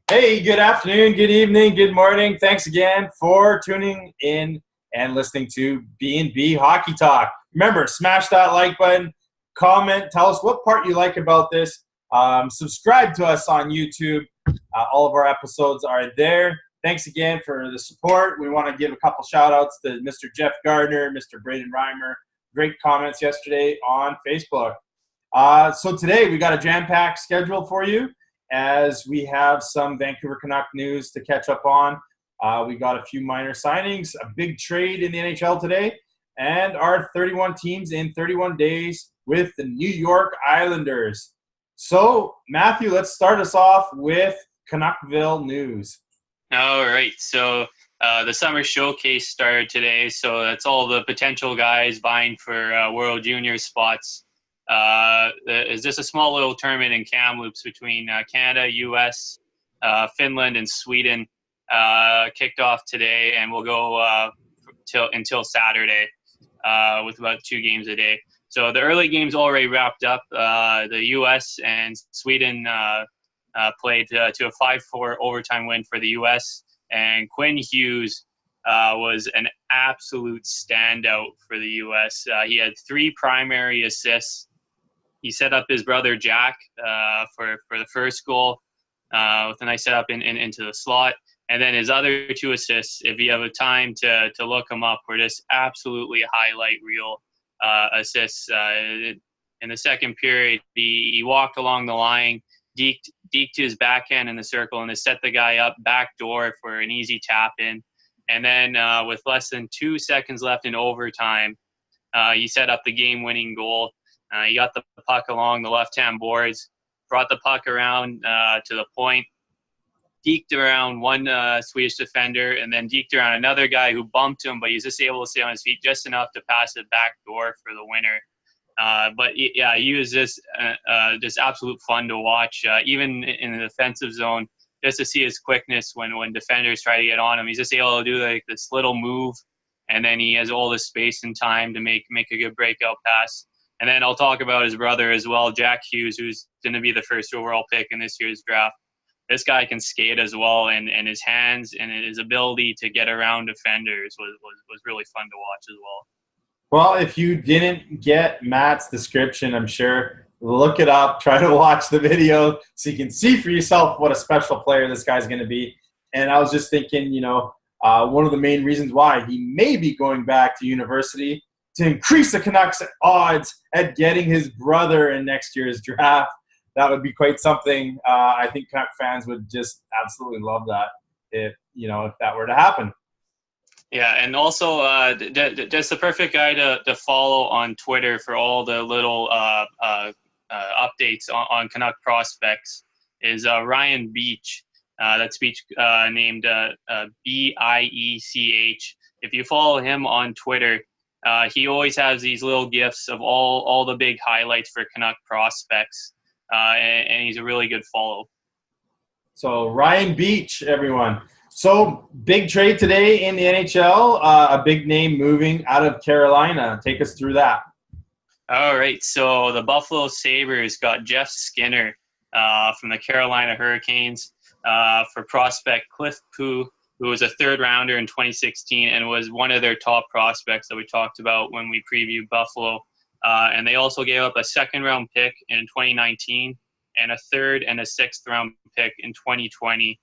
Hey, good afternoon, good evening, good morning. Thanks again for tuning in and listening to B&B Hockey Talk. Remember, smash that like button, comment, tell us what part you like about this. Subscribe to us on YouTube. All of our episodes are there. Thanks again for the support. We want to give a couple shout-outs to Mr. Jeff Gardner, Mr. Braden Reimer. Great comments yesterday on Facebook. So today we got a jam-packed schedule for you, as we have some Vancouver Canuck news to catch up on. We got a few minor signings, a big trade in the NHL today, and our 31 teams in 31 days with the New York Islanders. So, Matthew, let's start us off with Canuckville news. All right. So the summer showcase started today. So that's all the potential guys vying for World Junior spots. Is this a small little tournament in Kamloops between Canada, U.S., Finland, and Sweden? Kicked off today, and will go until Saturday with about 2 games a day. So the early games already wrapped up. The U.S. and Sweden played to a 5-4 overtime win for the U.S., and Quinn Hughs was an absolute standout for the U.S. He had 3 primary assists. He set up his brother Jack for the first goal with a nice setup into the slot. And then his other 2 assists, if you have a time to look them up, were just absolutely highlight reel assists. In the second period, he walked along the line, deked to his backhand in the circle, and to set the guy up backdoor for an easy tap in. And then with less than 2 seconds left in overtime, he set up the game-winning goal. He got the puck along the left-hand boards, brought the puck around to the point, deked around one Swedish defender, and then deked around another guy who bumped him, but he's just able to stay on his feet just enough to pass it back door for the winner. But he was just absolute fun to watch, even in the defensive zone, just to see his quickness when defenders try to get on him. He's just able to do like this little move, and then he has all the space and time to make a good breakout pass. And then I'll talk about his brother as well, Jack Hughs, who's going to be the first overall pick in this year's draft. This guy can skate as well, and his hands and his ability to get around defenders was really fun to watch as well. Well, if you didn't get Matt's description, I'm sure, look it up, try to watch the video so you can see for yourself what a special player this guy's going to be. And I was just thinking, one of the main reasons why he may be going back to university to increase the Canucks' odds at getting his brother in next year's draft. That would be quite something. I think Canuck fans would just absolutely love that if that were to happen. Yeah, and also just the perfect guy to follow on Twitter for all the little updates on Canuck prospects is Ryan Beach. That's Beach named Biech. If you follow him on Twitter, he always has these little gifs of all the big highlights for Canuck prospects, and he's a really good follow. So Ryan Beach, everyone. So big trade today in the NHL, a big name moving out of Carolina. Take us through that. All right, so the Buffalo Sabres got Jeff Skinner from the Carolina Hurricanes for prospect Cliff Pugh, who was a 3rd rounder in 2016 and was one of their top prospects that we talked about when we previewed Buffalo. And they also gave up a 2nd-round pick in 2019 and a 3rd and a 6th-round pick in 2020.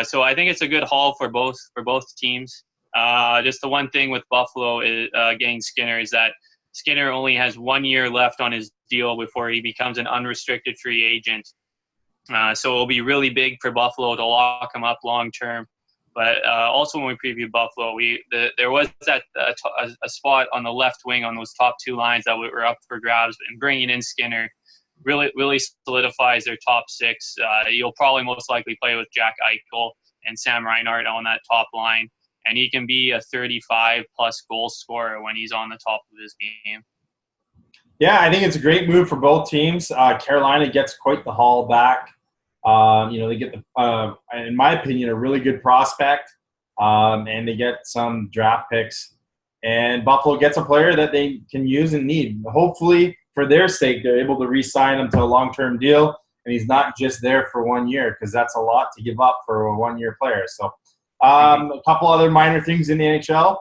So I think it's a good haul for both teams. Just the one thing with Buffalo is getting Skinner is that Skinner only has 1 year left on his deal before he becomes an unrestricted free agent. So it'll be really big for Buffalo to lock him up long term. But also when we previewed Buffalo, there was a spot on the left wing on those top 2 lines that were up for grabs, and bringing in Skinner really solidifies their top 6. You'll probably most likely play with Jack Eichel and Sam Reinhart on that top line, and he can be a 35-plus goal scorer when he's on the top of his game. Yeah, I think it's a great move for both teams. Carolina gets quite the haul back. They get, in my opinion, a really good prospect, and they get some draft picks. And Buffalo gets a player that they can use and need. Hopefully, for their sake, they're able to re-sign him to a long-term deal and he's not just there for 1 year, because that's a lot to give up for a 1-year player. So a couple other minor things in the NHL.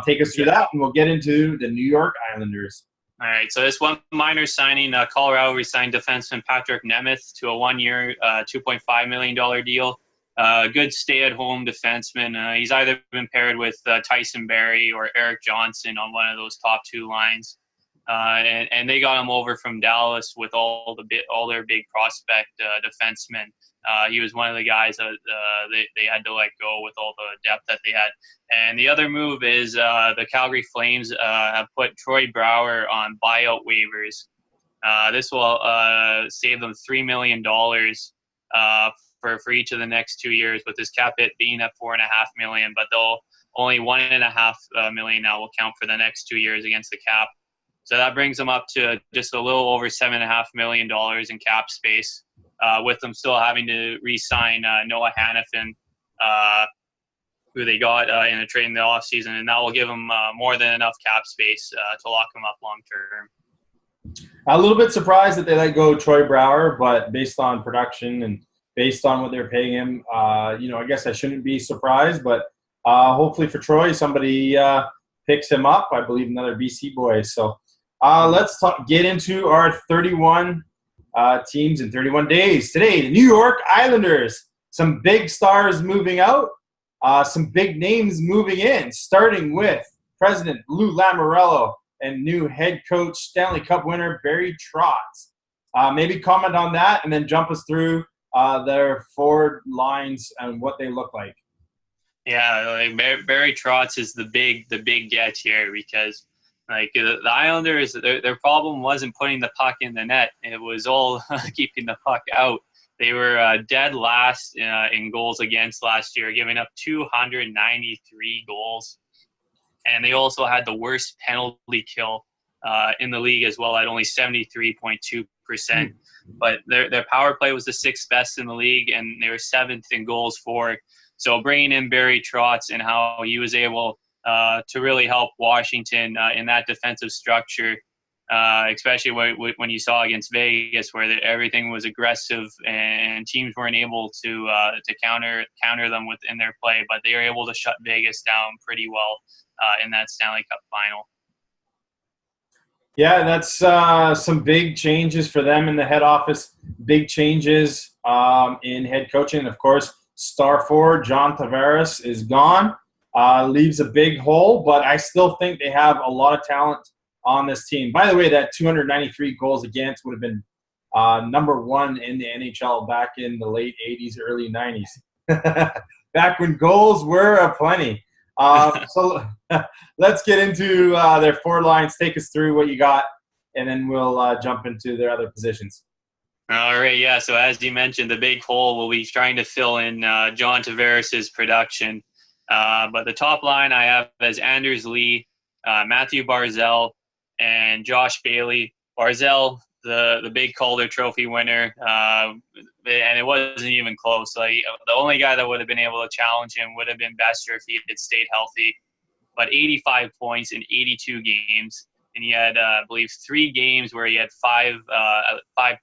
Take us through that, and we'll get into the New York Islanders. All right, so this one minor signing, Colorado re-signed defenseman Patrick Nemeth to a 1-year, $2.5 million deal. Good stay-at-home defenseman. He's either been paired with Tyson Barrie or Eric Johnson on one of those top two lines. And they got him over from Dallas with all their big prospect defensemen. He was one of the guys that they had to let go with all the depth that they had. And the other move is the Calgary Flames have put Troy Brouwer on buyout waivers. This will save them $3 million for each of the next 2 years, with his cap hit being at $4.5 million. But they'll only $1.5 million now will count for the next 2 years against the cap. So that brings them up to just a little over $7.5 million in cap space, with them still having to re-sign Noah Hannafin, who they got in a trade in the offseason, and that will give them more than enough cap space to lock them up long term. A little bit surprised that they let go Troy Brouwer, but based on production and based on what they're paying him, I guess I shouldn't be surprised. But hopefully for Troy, somebody picks him up. I believe another BC boy. So let's get into our 31 teams in 31 days. Today, the New York Islanders. Some big stars moving out, some big names moving in, starting with President Lou Lamoriello and new head coach, Stanley Cup winner Barry Trotz. Maybe comment on that and then jump us through their forward lines and what they look like. Yeah, like Barry Trotz is the big get here, because the Islanders, their problem wasn't putting the puck in the net. It was all keeping the puck out. They were dead last in goals against last year, giving up 293 goals. And they also had the worst penalty kill in the league as well, at only 73.2%. But their power play was the 6th best in the league, and they were 7th in goals for. So bringing in Barry Trotz and how he was able to really help Washington in that defensive structure, especially when you saw against Vegas, where everything was aggressive and teams weren't able to counter them within their play, but they were able to shut Vegas down pretty well in that Stanley Cup final. Yeah, that's some big changes for them in the head office. Big changes in head coaching. Of course, star forward John Tavares is gone. Leaves a big hole, but I still think they have a lot of talent on this team. By the way, that 293 goals against would have been number 1 in the NHL back in the late 80s, early 90s. Back when goals were aplenty. So let's get into their forward lines. Take us through what you got, and then we'll jump into their other positions. All right, yeah. So as you mentioned, the big hole will be trying to fill in John Tavares' production. But the top line I have as Anders Lee, Matthew Barzal, and Josh Bailey. Barzal, the big Calder Trophy winner, and it wasn't even close. Like, the only guy that would have been able to challenge him would have been Besser if he had stayed healthy. But 85 points in 82 games, and he had, I believe, 3 games where he had 5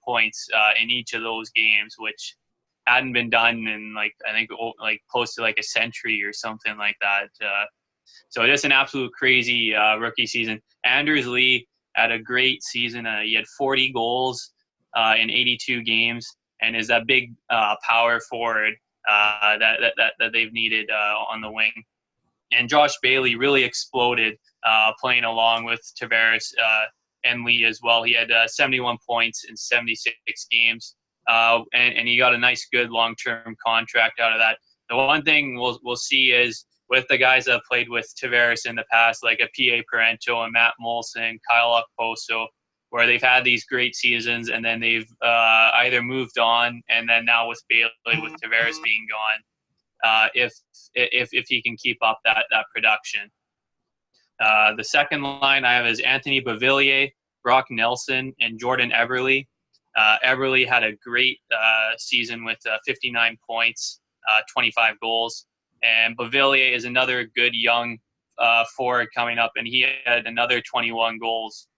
points in each of those games, which hadn't been done in I think close to a century or something like that. So just an absolute crazy rookie season. Anders Lee had a great season. He had 40 goals in 82 games, and is that big power forward that they've needed on the wing. And Josh Bailey really exploded playing along with Tavares and Lee as well. He had 71 points in 76 games. And he got a nice, good long-term contract out of that. The one thing we'll see is with the guys that have played with Tavares in the past, like a P.A. Parento and Matt Molson, Kyle Okposo, where they've had these great seasons and then they've either moved on, and then now with Bailey, with Tavares being gone, if he can keep up that production. The second line I have is Anthony Beauvillier, Brock Nelson, and Jordan Eberle. Eberle had a great season with 59 points, 25 goals. And Beauvillier is another good young forward coming up, and he had another 21 goals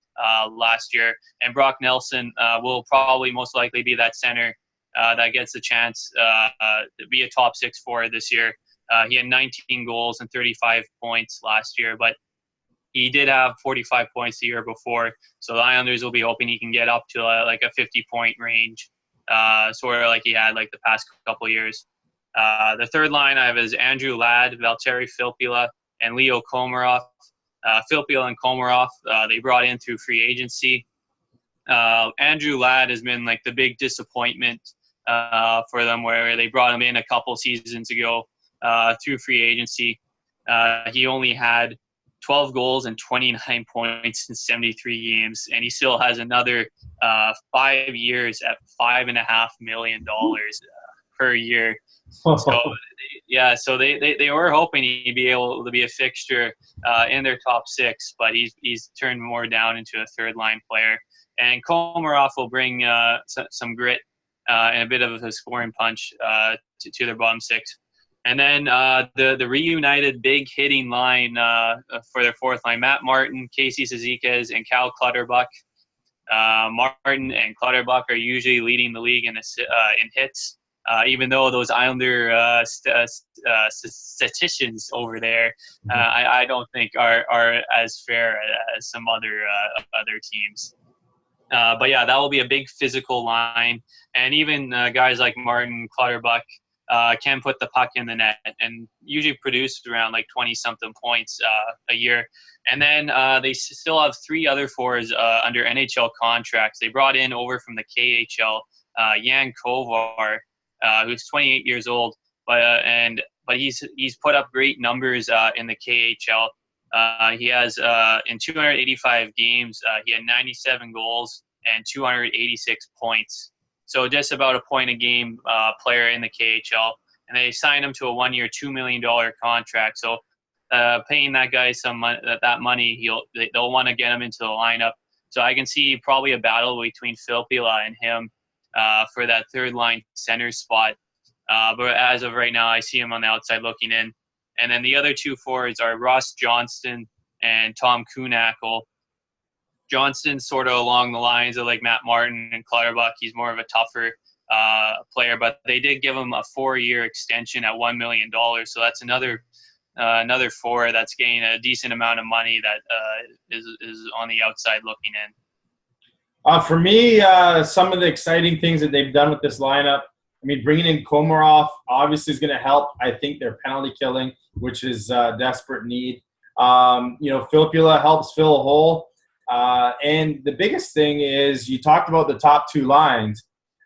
last year. And Brock Nelson will probably most likely be that center that gets the chance to be a top 6 forward this year. He had 19 goals and 35 points last year, but he did have 45 points the year before. So the Islanders will be hoping he can get up to like a 50-point range, sort of like he had like the past couple of years. The third line I have is Andrew Ladd, Valtteri Filppula, and Leo Komarov. Filppula and Komarov, they brought in through free agency. Andrew Ladd has been like the big disappointment for them, where they brought him in a couple seasons ago through free agency. He only had 12 goals and 29 points in 73 games, and he still has another 5 years at $5.5 million per year. So yeah, so they were hoping he'd be able to be a fixture in their top 6, but he's turned more down into a third line player. And Komarov will bring some grit and a bit of a scoring punch to their bottom 6. And then the reunited big hitting line for their fourth line, Matt Martin, Casey Cizikas, and Cal Clutterbuck. Martin and Clutterbuck are usually leading the league in hits, even though those Islander statisticians over there, I don't think are as fair as some other teams. But yeah, that will be a big physical line, and even guys like Martin, Clutterbuck can put the puck in the net and usually produce around like 20-something points a year. And then they still have 3 other forwards under NHL contracts. They brought in over from the KHL Jan Kovar, who's 28 years old, but he's put up great numbers in the KHL. He has in 285 games, he had 97 goals and 286 points. So just about a point a game player in the KHL. And they signed him to a 1-year, $2 million contract. So paying that guy that money, they'll want to get him into the lineup. So I can see probably a battle between Filppula and him for that third line center spot. But as of right now, I see him on the outside looking in. And then the other 2 forwards are Ross Johnston and Tom Kuhnackel. Johnston's sort of along the lines of like Matt Martin and Clutterbuck. He's more of a tougher player, but they did give him a 4-year extension at $1 million. So that's another forward that's getting a decent amount of money that is on the outside looking in. For me, some of the exciting things that they've done with this lineup, I mean, bringing in Komarov obviously is going to help. I think their penalty killing, which is desperate need. Filppula helps fill a hole. And the biggest thing is you talked about the top 2 lines.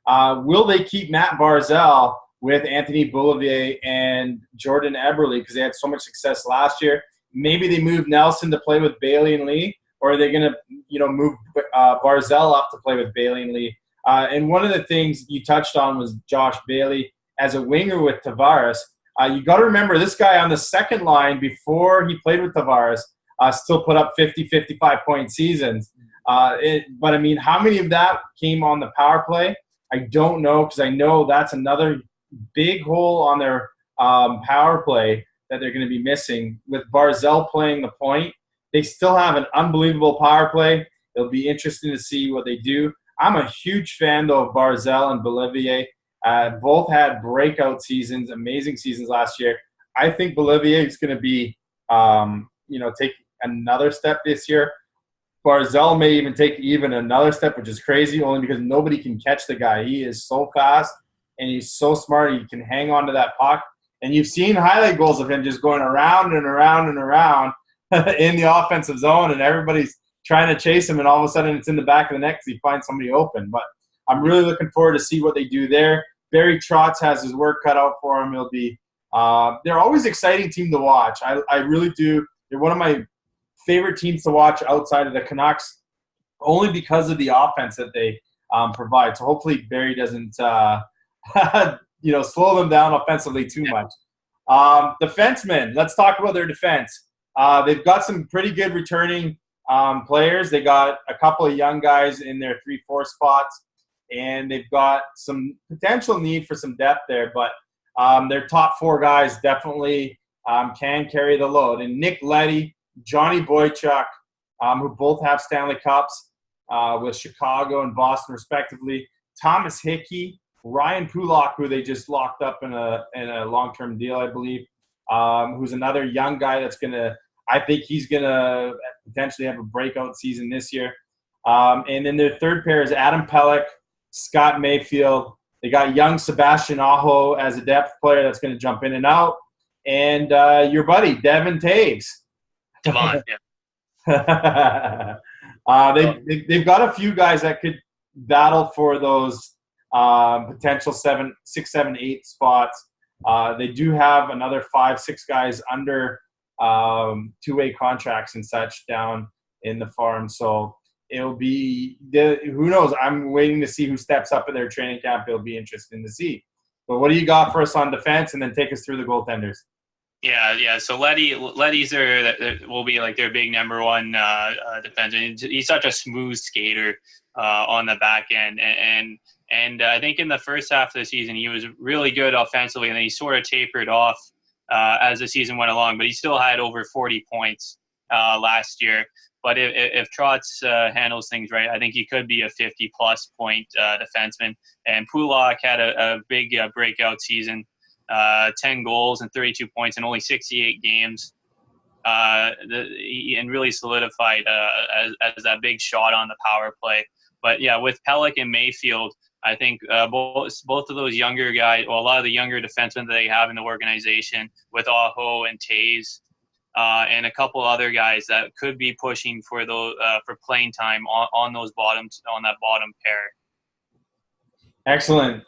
Will they keep Matt Barzal with Anthony Beauvillier and Jordan Eberle because they had so much success last year? Maybe they move Nelson to play with Bailey and Lee, or are they going to move Barzal up to play with Bailey and Lee? And one of the things you touched on was Josh Bailey as a winger with Tavares. You got to remember this guy on the second line before he played with Tavares still put up 50, 55-point seasons. But, I mean, how many of that came on the power play? I don't know, because I know that's another big hole on their power play that they're going to be missing. With Barzal playing the point, they still have an unbelievable power play. It'll be interesting to see what they do. I'm a huge fan, though, of Barzal and Beauvillier. Both had breakout seasons, amazing seasons last year. I think Beauvillier is going to be, take another step this year. Barzal may even take another step, which is crazy, only because nobody can catch the guy. He is so fast and he's so smart. He can hang on to that puck. And you've seen highlight goals of him just going around and around and around in the offensive zone, and everybody's trying to chase him, and all of a sudden it's in the back of the net because he finds somebody open. But I'm really looking forward to see what they do there. Barry Trotz has his work cut out for him. He'll be they're always an exciting team to watch. I really do. They're one of my favorite teams to watch outside of the Canucks, only because of the offense that they provide. So hopefully Barry doesn't slow them down offensively too much. Defensemen, let's talk about their defense. They've got some pretty good returning players. They got a couple of young guys in their 3-4 spots, and they've got some potential need for some depth there. But their top 4 guys definitely can carry the load. And Nick Leddy, Johnny Boychuk, who both have Stanley Cups with Chicago and Boston, respectively. Thomas Hickey, Ryan Pulock, who they just locked up in a long-term deal, I believe, who's another young guy that's I think he's going to potentially have a breakout season this year. And then their third pair is Adam Pelech, Scott Mayfield. They got young Sebastian Aho as a depth player that's going to jump in and out. And your buddy, Devin Taves. Devon, They've got a few guys that could battle for those potential 6, 7, 8 spots. They do have another 5, 6 guys under two-way contracts and such down in the farm. So it'll be who knows? I'm waiting to see who steps up in their training camp. It'll be interesting to see. But what do you got for us on defense, and then take us through the goaltenders? Yeah. So Letty's will be like their big number one defenseman. He's such a smooth skater on the back end, and I think in the first half of the season he was really good offensively, and then he sort of tapered off as the season went along. But he still had over 40 points last year. But if Trotz handles things right, I think he could be a 50-plus point defenseman. And Pulock had a big breakout season, 10 goals and 32 points in only 68 games, and really solidified as that big shot on the power play. But yeah, with Pelech and Mayfield, I think both of those younger guys, well, a lot of the younger defensemen that they have in the organization, with Aho and Taves, and a couple other guys that could be pushing for playing time on that bottom pair. Excellent.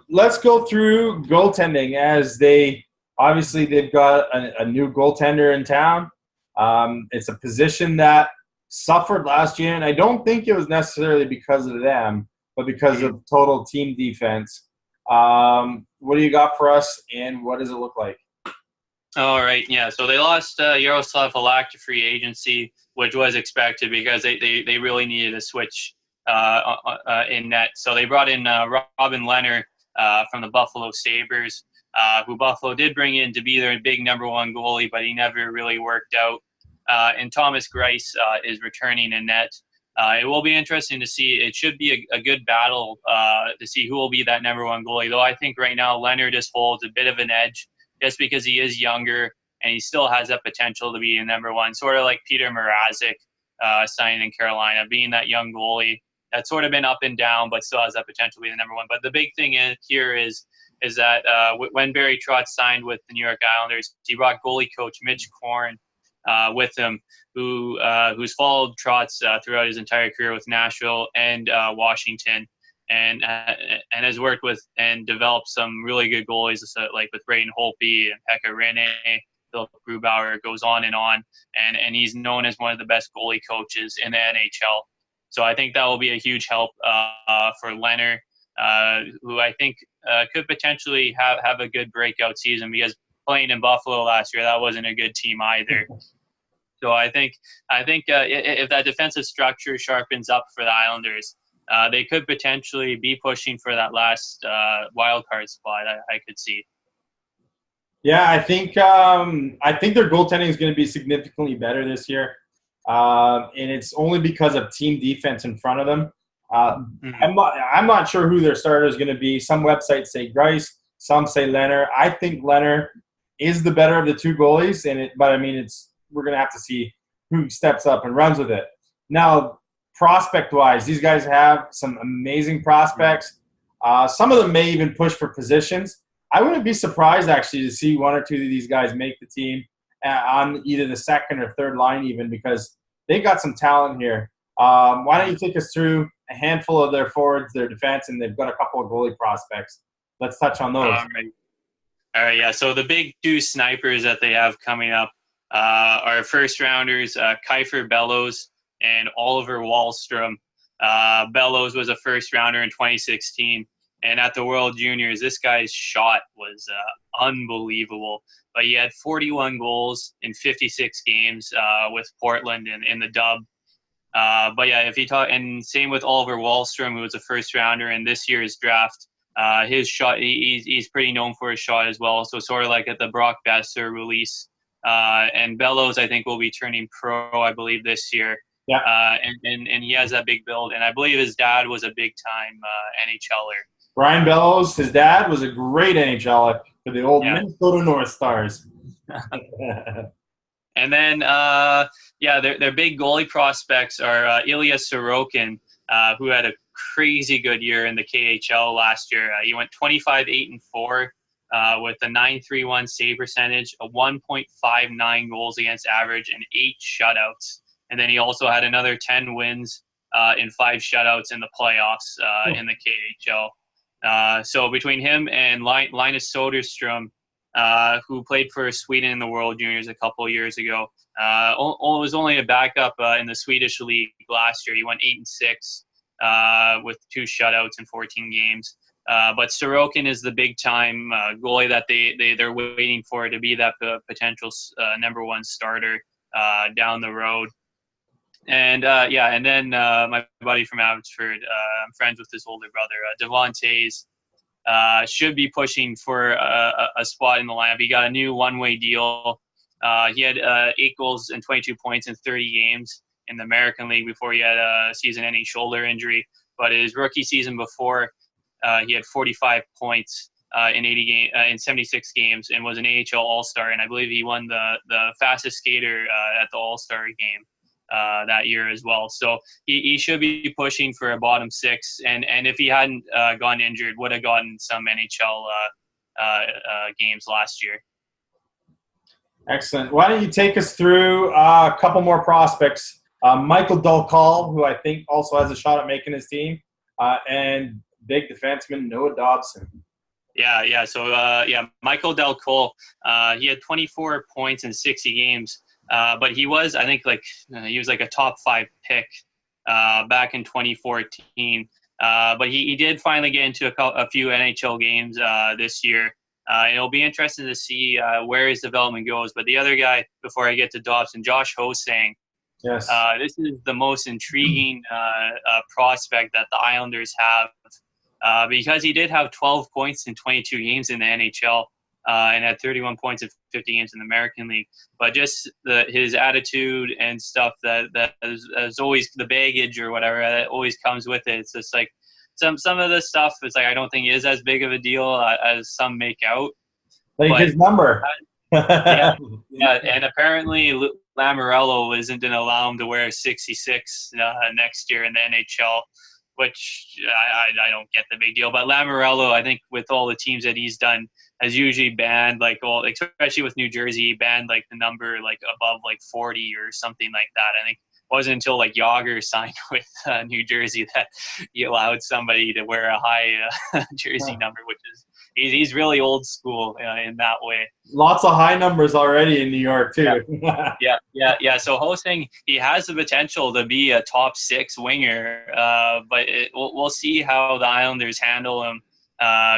Let's go through goaltending, as they've got a new goaltender in town. It's a position that suffered last year, and I don't think it was necessarily because of them, but because of total team defense. What do you got for us, and what does it look like? All right, yeah. So they lost Yaroslav Halak to free agency, which was expected because they really needed a switch in net. So they brought in Robin Leonard from the Buffalo Sabres, who Buffalo did bring in to be their big number one goalie, but he never really worked out. And Thomas Greiss is returning in net. It will be interesting to see. It should be a good battle to see who will be that number one goalie, though I think right now Leonard just holds a bit of an edge, just because he is younger and he still has that potential to be a number one, sort of like Peter Mrazek signing in Carolina, being that young goalie that's sort of been up and down, but still has that potential to be the number one. But the big thing here is that when Barry Trotz signed with the New York Islanders, he brought goalie coach Mitch Korn with him, who's followed Trotz throughout his entire career with Nashville and Washington. And has worked with and developed some really good goalies, like with Braden Holtby and Pekka Rinne, Philip Grubauer, goes on. And he's known as one of the best goalie coaches in the NHL. So I think that will be a huge help for Leonard, who I think could potentially have a good breakout season, because playing in Buffalo last year, that wasn't a good team either. So I think if that defensive structure sharpens up for the Islanders, they could potentially be pushing for that last wild card spot. I could see. Yeah, I think their goaltending is going to be significantly better this year, and it's only because of team defense in front of them. I'm not sure who their starter is going to be. Some websites say Greiss, some say Leonard. I think Leonard is the better of the two goalies, but we're going to have to see who steps up and runs with it. Now, prospect-wise, these guys have some amazing prospects. Some of them may even push for positions. I wouldn't be surprised, actually, to see one or two of these guys make the team on either the second or third line even, because they got some talent here. Why don't you take us through a handful of their forwards, their defense, and they've got a couple of goalie prospects. Let's touch on those. All right, yeah. So the big two snipers that they have coming up are first-rounders, Kiefer Bellows and Oliver Wahlstrom. Bellows was a first-rounder in 2016. And at the World Juniors, this guy's shot was unbelievable. But he had 41 goals in 56 games with Portland in the dub. But yeah, if you talk, and same with Oliver Wahlstrom, who was a first-rounder in this year's draft. His shot, he's pretty known for his shot as well. So sort of like at the Brock Besser release And Bellows, I think, will be turning pro, I believe, this year. Yeah. And he has that big build. And I believe his dad was a big-time NHLer. Brian Bellows, his dad was a great NHLer for the old Minnesota North Stars. And then, their big goalie prospects are Ilya Sorokin, who had a crazy good year in the KHL last year. He went 25-8-4 with a .931 save percentage, a 1.59 goals against average, and 8 shutouts. And then he also had another 10 wins in 5 shutouts in the playoffs in the KHL. So between him and Linus Soderstrom, who played for Sweden in the World Juniors a couple of years ago, was only a backup in the Swedish league last year. He went 8-6 with 2 shutouts in 14 games. But Sorokin is the big-time goalie that they're waiting for to be that potential number 1 starter down the road. And then my buddy from Abbotsford, I'm friends with his older brother, Devon Toews, should be pushing for a spot in the lineup. He got a new one-way deal. He had 8 goals and 22 points in 30 games in the American League before he had a season-ending shoulder injury. But his rookie season before, he had 45 points in 76 games and was an AHL All-Star. And I believe he won the fastest skater at the All-Star game that year as well. So he should be pushing for a bottom 6. And if he hadn't gotten injured, would have gotten some NHL games last year. Excellent. Why don't you take us through a couple more prospects? Michael Dulcall, who I think also has a shot at making his team, and big defenseman Noah Dobson. Yeah. So, Michael Dulcall, he had 24 points in 60 games, but he was, I think, he was like a top 5 pick back in 2014. But he did finally get into a few NHL games this year. It'll be interesting to see where his development goes. But the other guy, before I get to Dobson, Josh Hosang. Yes. This is the most intriguing prospect that the Islanders have because he did have 12 points in 22 games in the NHL and had 31 points in 50 games in the American League. But just his attitude and stuff that is always the baggage or whatever that always comes with it. It's just like some of the stuff is like I don't think is as big of a deal as some make out. Like his number. Yeah, and apparently Lamoriello isn't going to allow him to wear 66 next year in the NHL, which I don't get the big deal. But Lamoriello, I think with all the teams that he's done, has usually banned especially with New Jersey, he banned the number above 40 or something like that. I think it wasn't until Yager signed with New Jersey that he allowed somebody to wear a high jersey number, which is he's really old school in that way. Lots of high numbers already in New York too. Yeah. So Hosang, he has the potential to be a top 6 winger, but we'll see how the Islanders handle him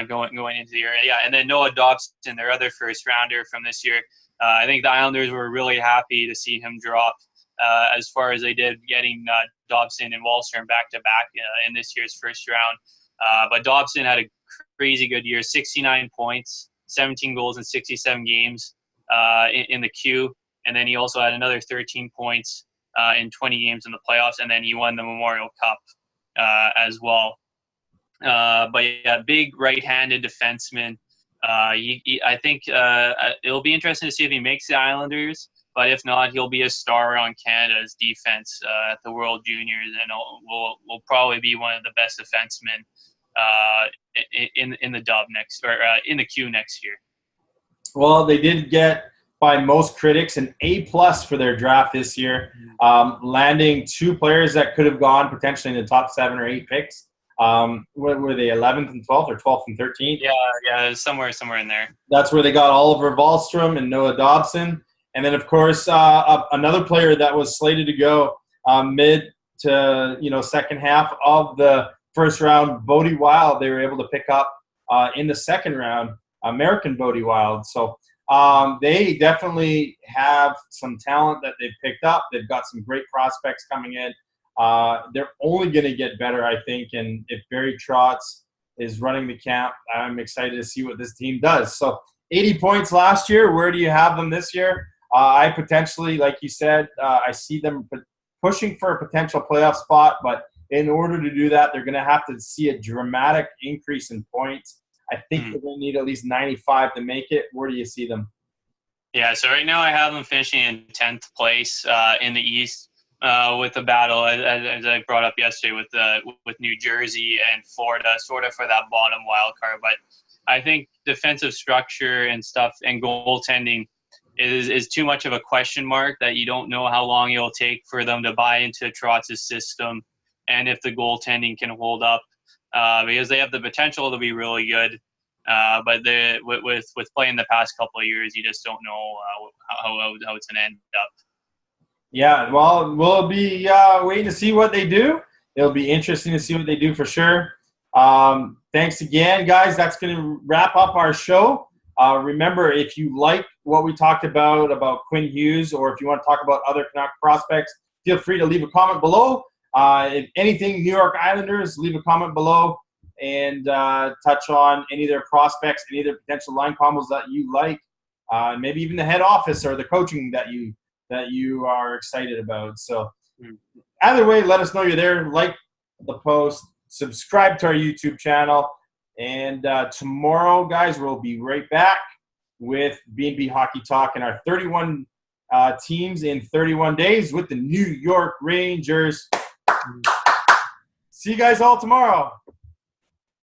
going into the year. Yeah, and then Noah Dobson, their other first rounder from this year. I think the Islanders were really happy to see him drop as far as they did, getting Dobson and Wallstrom back-to-back in this year's first round. But Dobson had a crazy good year, 69 points, 17 goals in 67 games in the Q. And then he also had another 13 points in 20 games in the playoffs. And then he won the Memorial Cup as well. But yeah, big right-handed defenseman. I think it'll be interesting to see if he makes the Islanders. But if not, he'll be a star on Canada's defense at the World Juniors, and will probably be one of the best defensemen in the dub next or in the Q next year. Well, they did get by most critics an A+ for their draft this year, landing 2 players that could have gone potentially in the top 7 or 8 picks. Were they 11th and 12th or 12th and 13th? Yeah, somewhere in there. That's where they got Oliver Wahlstrom and Noah Dobson. And then, of course, another player that was slated to go mid to second half of the first round, Bodie Wild, they were able to pick up in the second round, American Bodie Wild. So they definitely have some talent that they've picked up. They've got some great prospects coming in. They're only going to get better, I think. And if Barry Trotz is running the camp, I'm excited to see what this team does. So 80 points last year. Where do you have them this year? I potentially, like you said, I see them pushing for a potential playoff spot, but in order to do that, they're going to have to see a dramatic increase in points. I think they're going to need at least 95 to make it. Where do you see them? Yeah, so right now I have them finishing in 10th place in the East with the battle, as I brought up yesterday, with New Jersey and Florida, sort of for that bottom wild card. But I think defensive structure and stuff and goaltending is too much of a question mark, that you don't know how long it'll take for them to buy into Trotz's system and if the goaltending can hold up, because they have the potential to be really good. But with playing the past couple of years, you just don't know how it's going to end up. Yeah, well, we'll be waiting to see what they do. It'll be interesting to see what they do for sure. Thanks again, guys. That's going to wrap up our show. Remember, if you like what we talked about Quinn Hughs, or if you want to talk about other Canuck prospects, feel free to leave a comment below. If anything, New York Islanders, leave a comment below and touch on any of their prospects, any of their potential line combos that you like, maybe even the head office or the coaching that you are excited about. So either way, let us know you're there. Like the post, subscribe to our YouTube channel, and tomorrow, guys, we'll be right back with B&B Hockey Talk and our 31 teams in 31 days with the New York Rangers. See you guys all tomorrow.